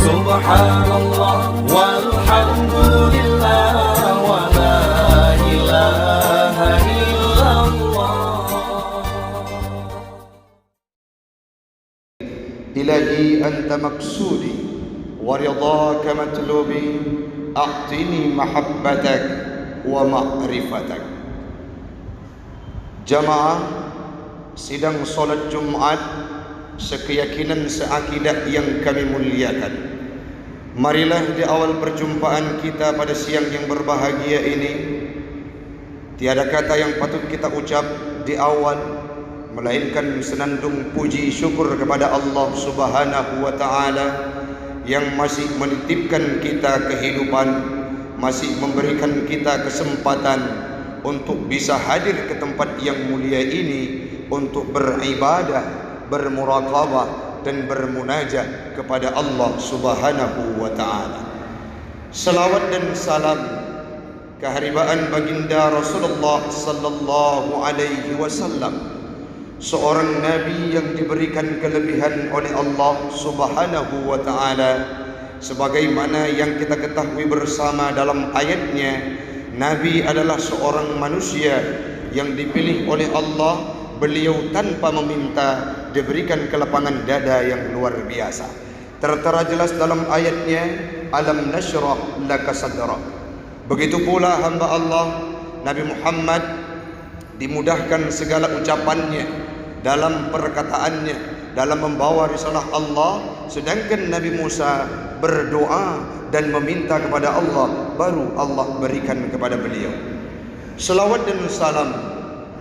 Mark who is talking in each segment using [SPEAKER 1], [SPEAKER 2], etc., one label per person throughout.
[SPEAKER 1] Subhanallah walhamdulillah wa la ilaha illallah.
[SPEAKER 2] Ilahi anta maksudi wa ridhaka matlubi, a'tini mahabbatak wa ma'rifatak. Jamaah sidang solat Jumat sekeyakinan seakidah yang kami muliakan. Marilah di awal perjumpaan kita pada siang yang berbahagia ini, tiada kata yang patut kita ucap di awal melainkan senandung puji syukur kepada Allah Subhanahu wa taala yang masih menitipkan kita kehidupan, masih memberikan kita kesempatan untuk bisa hadir ke tempat yang mulia ini untuk beribadah, bermuraqabah dan bermunajat kepada Allah Subhanahu wa taala. Salawat dan salam keharibaan baginda Rasulullah sallallahu alaihi wasallam, seorang nabi yang diberikan kelebihan oleh Allah Subhanahu wa taala, sebagaimana yang kita ketahui bersama dalam ayatnya, nabi adalah seorang manusia yang dipilih oleh Allah. Beliau tanpa meminta diberikan kelapangan dada yang luar biasa. Tertera jelas dalam ayatnya, alam nashrah laka sadrak. Begitu pula hamba Allah Nabi Muhammad dimudahkan segala ucapannya, dalam perkataannya, dalam membawa risalah Allah, sedangkan Nabi Musa berdoa dan meminta kepada Allah, baru Allah berikan kepada beliau. Selawat dan salam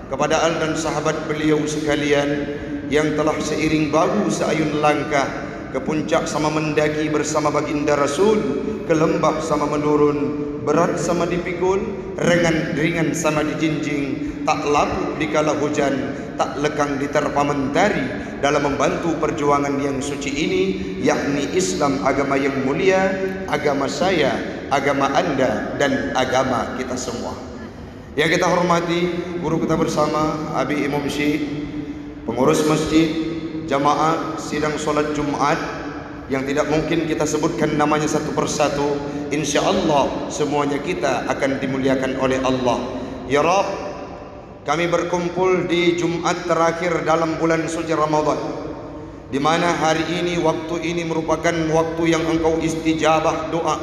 [SPEAKER 2] kepada al dan sahabat beliau sekalian yang telah seiring bahu seayun langkah ke puncak sama mendaki bersama baginda Rasul, ke lembah sama menurun, berat sama dipikul, ringan sama dijinjing, tak lapuk dikala hujan, tak lekang diterpa mentari, dalam membantu perjuangan yang suci ini, yakni Islam, agama yang mulia, agama saya, agama anda, dan agama kita semua. Yang kita hormati guru kita bersama, Abi Imam Syekh, pengurus masjid, jamaah sidang solat Jumat yang tidak mungkin kita sebutkan namanya satu persatu. Insya Allah semuanya kita akan dimuliakan oleh Allah. Ya Rabb, kami berkumpul di Jumat terakhir dalam bulan suci Ramadan, di mana hari ini, waktu ini merupakan waktu yang Engkau istijabah doa.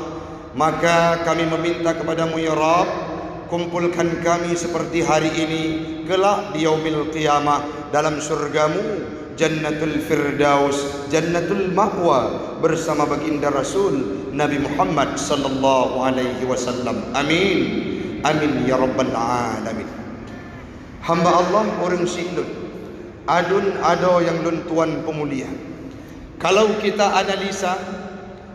[SPEAKER 2] Maka kami meminta kepadamu ya Rabb, kumpulkan kami seperti hari ini kelak di yaumil qiyamah dalam surgamu, Jannatul Firdaus, Jannatul Ma'wa, bersama baginda Rasul Nabi Muhammad sallallahu alaihi wasallam. Amin. Amin ya rabbal alamin. Hamba Allah orang silun adun ado yang lun tuan pemulia. Kalau kita analisa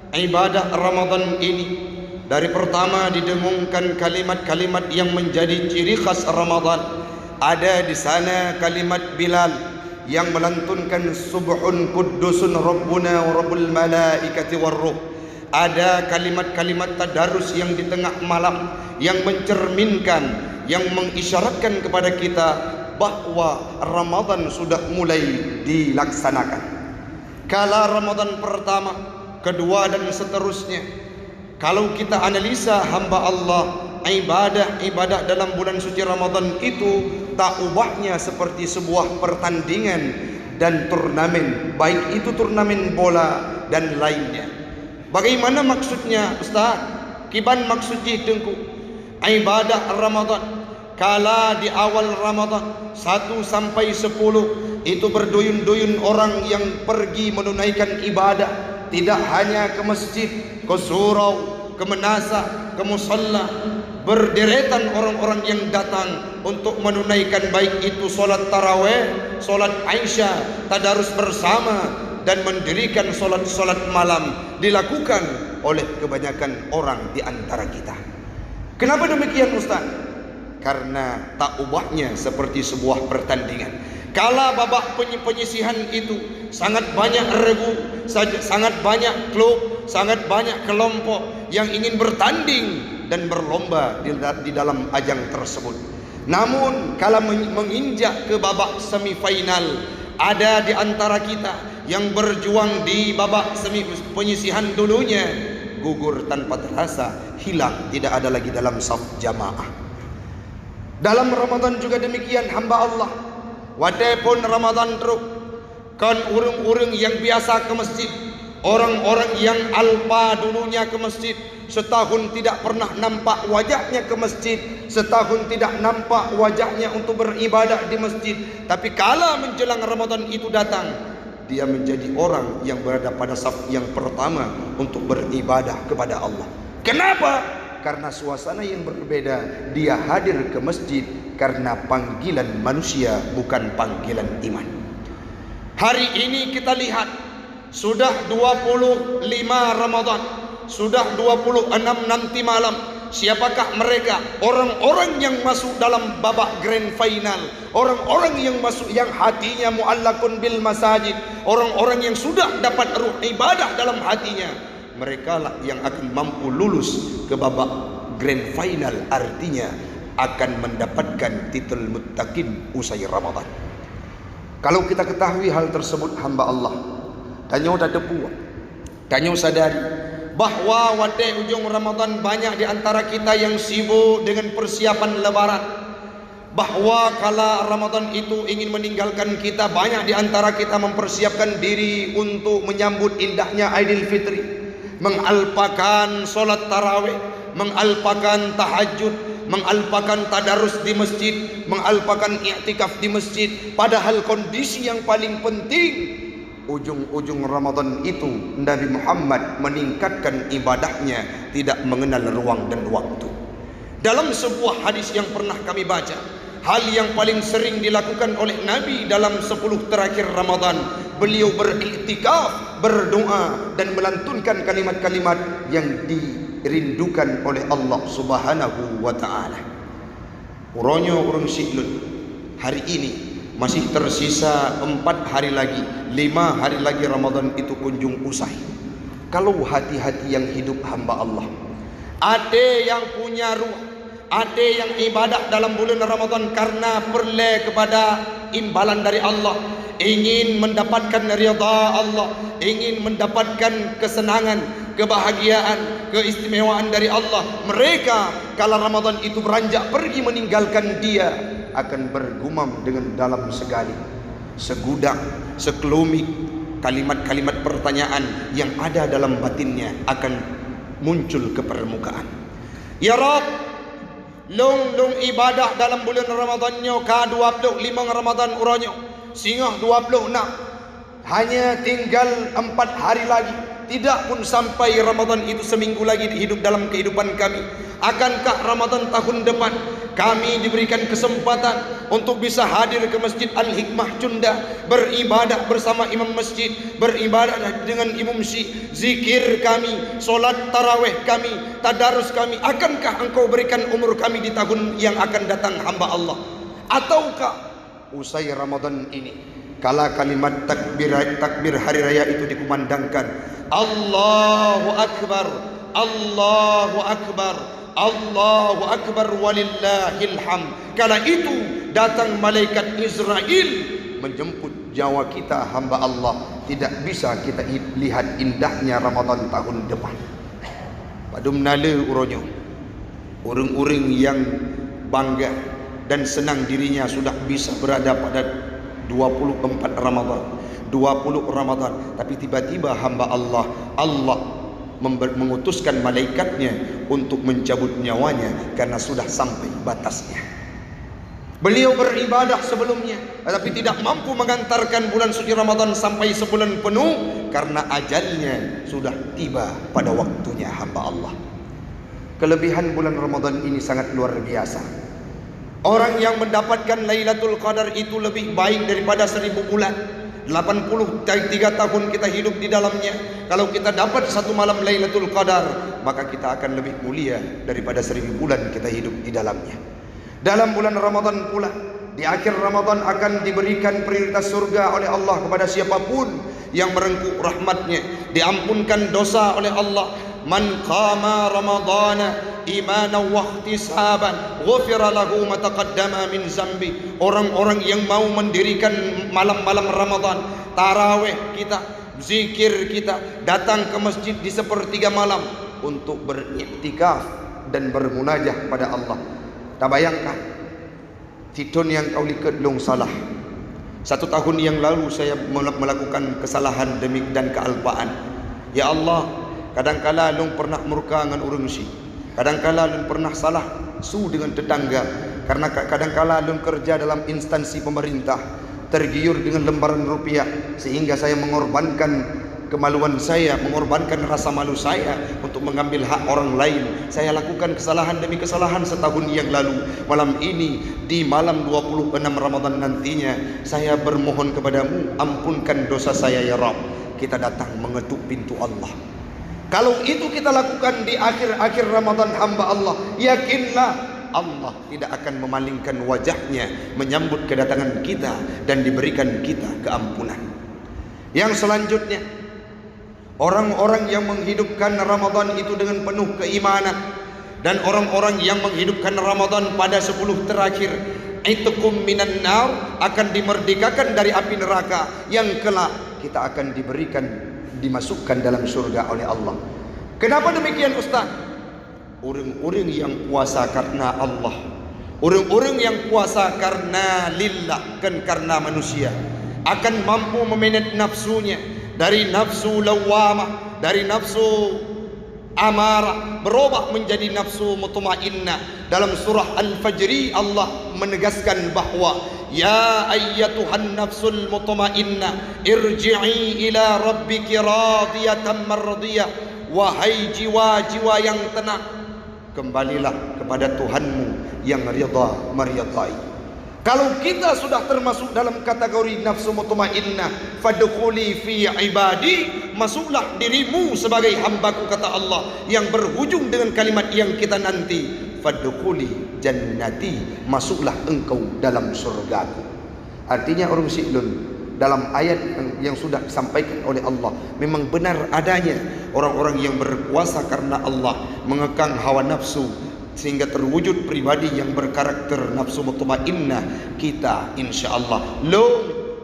[SPEAKER 2] ibadah Ramadan ini, dari pertama didengungkan kalimat-kalimat yang menjadi ciri khas Ramadan. Ada di sana kalimat Bilal yang melantunkan subhun kuddusun rabbuna wa rabbul malaikati warruh. Ada kalimat-kalimat tadarus yang di tengah malam yang mencerminkan, yang mengisyaratkan kepada kita bahwa Ramadan sudah mulai dilaksanakan. Kala Ramadan pertama, kedua dan seterusnya, kalau kita analisa hamba Allah, ibadah dalam bulan suci Ramadan itu tak ubahnya seperti sebuah pertandingan dan turnamen, baik itu turnamen bola dan lainnya. Bagaimana maksudnya Ustaz? Kiban maksudnya tengku ibadah Ramadan. Kala di awal Ramadan 1 sampai 10 itu berduyun-duyun orang yang pergi menunaikan ibadah, tidak hanya ke masjid, ke surau, ke menasa, ke musalla. Berderetan orang-orang yang datang untuk menunaikan baik itu solat tarawih, solat Aisyah, tadarus bersama, dan mendirikan solat-solat malam dilakukan oleh kebanyakan orang di antara kita. Kenapa demikian Ustaz? Karena tak ubahnya seperti sebuah pertandingan. Kala babak penyisihan itu sangat banyak regu, sangat banyak klub, sangat banyak kelompok yang ingin bertanding dan berlomba di dalam ajang tersebut. Namun kala menginjak ke babak semifinal, ada di antara kita yang berjuang di babak penyisihan dulunya gugur tanpa terasa, hilang, tidak ada lagi dalam saf jamaah. Dalam Ramadan juga demikian hamba Allah. Walaupun Ramadan teruk, kan urung-urung yang biasa ke masjid, orang-orang yang alpa dulunya ke masjid, setahun tidak pernah nampak wajahnya ke masjid, setahun tidak nampak wajahnya untuk beribadah di masjid. Tapi kala menjelang Ramadan itu datang, dia menjadi orang yang berada pada saf yang pertama untuk beribadah kepada Allah. Kenapa? Karena suasana yang berbeda. Dia hadir ke masjid karena panggilan manusia, bukan panggilan iman. Hari ini kita lihat sudah 25 Ramadan, sudah 26 nanti malam. Siapakah mereka? Orang-orang yang masuk dalam babak grand final, orang-orang yang masuk yang hatinya muallakun bil masajid, orang-orang yang sudah dapat ruh ibadah dalam hatinya. Mereka lah yang akan mampu lulus ke babak grand final, artinya akan mendapatkan titel muttaqin usai Ramadan. Kalau kita ketahui hal tersebut hamba Allah, danyo tak depu, danyo sadari bahwa pada ujung Ramadan banyak di antara kita yang sibuk dengan persiapan lebaran. Bahwa kala Ramadan itu ingin meninggalkan kita, banyak di antara kita mempersiapkan diri untuk menyambut indahnya Aidilfitri, mengalpakan solat tarawih, mengalpakan tahajud, mengalpakan tadarus di masjid, mengalpakan i'tikaf di masjid. Padahal kondisi yang paling penting, ujung-ujung Ramadan itu Nabi Muhammad meningkatkan ibadahnya, tidak mengenal ruang dan waktu. Dalam sebuah hadis yang pernah kami baca, hal yang paling sering dilakukan oleh Nabi dalam 10 terakhir Ramadan, beliau beriktikaf, berdoa dan melantunkan kalimat-kalimat yang dirindukan oleh Allah Subhanahu wa taala. Uronyo urung siklun, hari ini masih tersisa 4 hari lagi, 5 hari lagi Ramadan itu kunjung usai. Kalau hati-hati yang hidup hamba Allah, ada yang punya ruh, ada yang ibadah dalam bulan Ramadan karena perle kepada imbalan dari Allah, ingin mendapatkan ridha Allah, ingin mendapatkan kesenangan, kebahagiaan, keistimewaan dari Allah. Mereka kala Ramadan itu beranjak pergi meninggalkan dia, akan bergumam dengan dalam sekali, segudang, sekelumit kalimat-kalimat pertanyaan yang ada dalam batinnya akan muncul ke permukaan. Ya Rabb, long ibadah dalam bulan Ramadannya ka 25 Ramadan uranyo, singah 26, hanya tinggal 4 hari lagi, tidak pun sampai Ramadan itu seminggu lagi hidup dalam kehidupan kami. Akankah Ramadan tahun depan kami diberikan kesempatan untuk bisa hadir ke Masjid Al-Hikmah Cunda, beribadah bersama imam masjid, beribadah dengan imam zikir kami, solat tarawih kami, tadarus kami? Akankah engkau berikan umur kami di tahun yang akan datang hamba Allah? Ataukah usai Ramadan ini, kala kalimat takbir hari raya itu dikumandangkan, Allahu Akbar, Allahu Akbar, Allahu Akbar walillahil hamd, kala itu datang malaikat Israel menjemput nyawa kita hamba Allah. Tidak bisa kita lihat indahnya Ramadan tahun depan. Padum nale uronyo, urung-urung yang bangga dan senang dirinya sudah bisa berada pada 24 Ramadan, 20 Ramadan, tapi tiba-tiba hamba Allah mengutuskan malaikatnya untuk mencabut nyawanya karena sudah sampai batasnya. Beliau beribadah sebelumnya, tetapi tidak mampu mengantarkan bulan suci Ramadan sampai sebulan penuh karena ajalnya sudah tiba pada waktunya hamba Allah. Kelebihan bulan Ramadan ini sangat luar biasa. Orang yang mendapatkan Lailatul Qadar itu lebih baik daripada 1000 bulan. 83 tahun kita hidup di dalamnya. Kalau kita dapat satu malam Lailatul Qadar, maka kita akan lebih mulia daripada 1000 bulan kita hidup di dalamnya. Dalam bulan Ramadan pula, di akhir Ramadan akan diberikan prioritas surga oleh Allah kepada siapapun yang merengkuh rahmatnya, diampunkan dosa oleh Allah. Man qama ramadana imanan wa ihtisaban ghufira lahu ma taqaddama min zambi. Orang-orang yang mau mendirikan malam-malam Ramadan taraweh kita, zikir kita, datang ke masjid di sepertiga malam untuk beriktikaf dan bermunajah pada Allah. Tak bayangkan tidun yang kau lihat long salah. 1 tahun yang lalu saya melakukan kesalahan dan kealpaan. Ya Allah, kadangkala long pernah murka dengan orang si, kadangkala long pernah salah su dengan tetangga, karena kadangkala long kerja dalam instansi pemerintah, tergiur dengan lembaran rupiah, sehingga saya mengorbankan kemaluan saya, mengorbankan rasa malu saya untuk mengambil hak orang lain. Saya lakukan kesalahan demi kesalahan setahun yang lalu. Malam ini, di malam 26 Ramadan nantinya, saya bermohon kepadamu, ampunkan dosa saya ya Rabb. Kita datang mengetuk pintu Allah. Kalau itu kita lakukan di akhir-akhir Ramadan hamba Allah, yakinlah Allah tidak akan memalingkan wajahnya menyambut kedatangan kita dan diberikan kita keampunan. Yang selanjutnya, orang-orang yang menghidupkan Ramadan itu dengan penuh keimanan, dan orang-orang yang menghidupkan Ramadan pada 10 terakhir, itqum minan nar, akan dimerdekakan dari api neraka, yang kelak kita akan dimasukkan dalam surga oleh Allah. Kenapa demikian Ustaz? Orang-orang yang puasa karena Allah, orang-orang yang puasa karena lillah, kan karena manusia, akan mampu memanage nafsunya dari nafsu lawamah, dari nafsu amarah, berubah menjadi nafsu mutmainnah. Dalam surah Al-Fajr Allah menegaskan bahwa ya ayyatuhan nafsul mutmainnah irji'i ila rabbiki radiyatan mardiyah, wahai jiwa-jiwa yang tenang, kembalilah kepada Tuhanmu yang ridha meridai. Kalau kita sudah termasuk dalam kategori nafsu mutmainnah, fadkhuli fi ibadi, masuklah dirimu sebagai hambaku, kata Allah, yang berhujung dengan kalimat yang kita nanti, fadkhuli jannati, masuklah engkau dalam surgaku. Artinya orang si'lun, dalam ayat yang sudah disampaikan oleh Allah, memang benar adanya orang-orang yang berpuasa karena Allah, mengekang hawa nafsu, sehingga terwujud pribadi yang berkarakter nafsu mutmainnah. Kita insyaallah long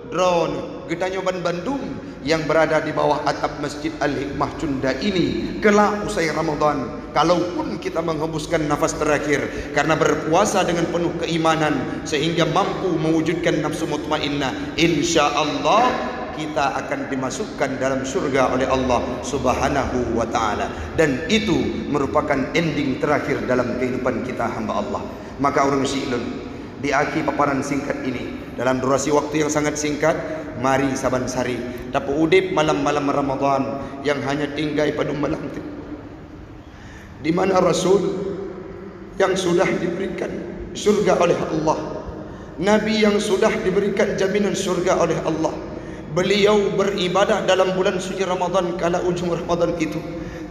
[SPEAKER 2] drone kita nyoban Bandung yang berada di bawah atap Masjid Al-Hikmah Cunda ini, kelak usai Ramadan, kalaupun kita menghembuskan nafas terakhir karena berpuasa dengan penuh keimanan sehingga mampu mewujudkan nafsu mutmainnah, insyaallah kita akan dimasukkan dalam surga oleh Allah Subhanahu wa ta'ala. Dan itu merupakan ending terakhir dalam kehidupan kita hamba Allah. Maka orang si'lun, di akhir paparan singkat ini, dalam durasi waktu yang sangat singkat, mari saban sari dapat udip malam-malam Ramadan yang hanya tinggal pada malam itu, di mana Rasul yang sudah diberikan surga oleh Allah, Nabi yang sudah diberikan jaminan surga oleh Allah, beliau beribadah dalam bulan suci Ramadan. Kala ujung Ramadan itu,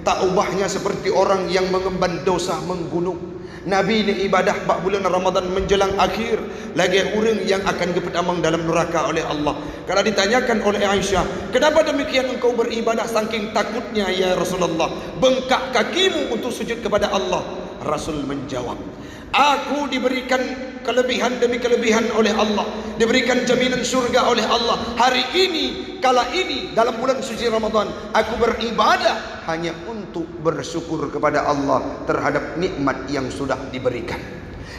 [SPEAKER 2] tak ubahnya seperti orang yang mengemban dosa menggunung. Nabi ini ibadah bak bulan Ramadan menjelang akhir, lagi orang yang akan kepetamang dalam neraka oleh Allah. Kalau ditanyakan oleh Aisyah, kenapa demikian engkau beribadah saking takutnya ya Rasulullah, bengkak kakimu untuk sujud kepada Allah? Rasul menjawab, aku diberikan kelebihan demi kelebihan oleh Allah, diberikan jaminan surga oleh Allah. Hari ini, kala ini, dalam bulan suci Ramadan, aku beribadah hanya untuk bersyukur kepada Allah terhadap nikmat yang sudah diberikan.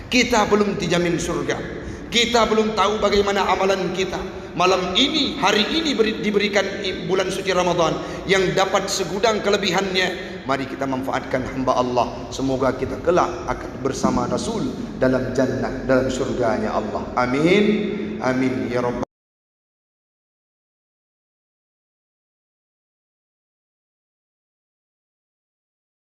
[SPEAKER 2] Kita belum dijamin surga, kita belum tahu bagaimana amalan kita. Malam ini, hari ini diberikan bulan suci Ramadan yang dapat segudang kelebihannya. Mari kita manfaatkan hamba Allah. Semoga kita kelak akan bersama Rasul dalam jannah, dalam surganya Allah. Amin. Amin ya Rabb.